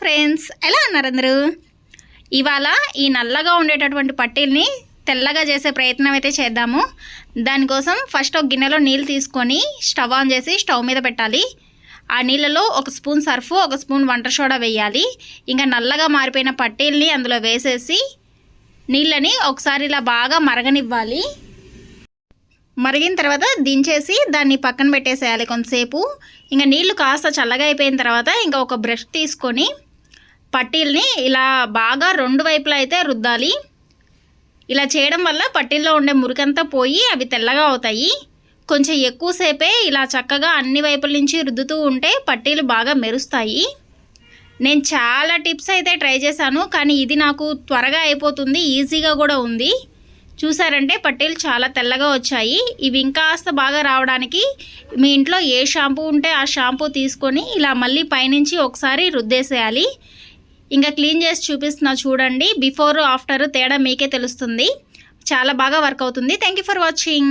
Friends, ఎలా ఉన్నారు అందరూ? ఇవాళ ఈ నల్లగా ఉండేటటువంటి పట్టీల్ని తెల్లగా చేసే ప్రయత్నం అయితే చేద్దాము. దానికోసం ఫస్ట్ ఒక గిన్నెలో నీళ్ళు తీసుకొని స్టవ్ ఆన్ చేసి స్టవ్ మీద పెట్టాలి. ఆ నీళ్ళలో 1 స్పూన్ సర్ఫ్, 1 స్పూన్ వంట సోడా వేయాలి. ఇంకా నల్లగా మారిపోయిన పట్టీల్ని అందులో వేసేసి నీళ్ళని ఒకసారి ఇలా బాగా మరగనివ్వాలి. మరిగిన తర్వాత దించేసి దాన్ని పక్కన పెట్టేసేయాలి కొంతసేపు. ఇంకా నీళ్లు కాస్త చల్లగా అయిపోయిన తర్వాత ఇంకా ఒక బ్రష్ తీసుకొని పట్టీల్ని ఇలా బాగా 2 వైపులా అయితే రుద్దాలి. ఇలా చేయడం వల్ల పట్టీల్లో ఉండే మురికంతా పోయి అవి తెల్లగా అవుతాయి. కొంచెం ఎక్కువసేపే ఇలా చక్కగా అన్ని వైపుల నుంచి రుద్దుతూ ఉంటే పట్టీలు బాగా మెరుస్తాయి. నేను చాలా టిప్స్ అయితే ట్రై చేశాను, కానీ ఇది నాకు త్వరగా అయిపోతుంది, ఈజీగా కూడా ఉంది. చూసారంటే పట్టీలు చాలా తెల్లగా వచ్చాయి. ఇవి ఇంకాస్త బాగా రావడానికి మీ ఇంట్లో ఏ షాంపూ ఉంటే ఆ షాంపూ తీసుకొని ఇలా మళ్ళీ పైనుంచి ఒకసారి రుద్దేసేయాలి. ఇంకా క్లీన్ చేసి చూపిస్తున్నా చూడండి. బిఫోర్ ఆఫ్టర్ తేడా మీకే తెలుస్తుంది. చాలా బాగా వర్క్ అవుతుంది. Thank you for watching.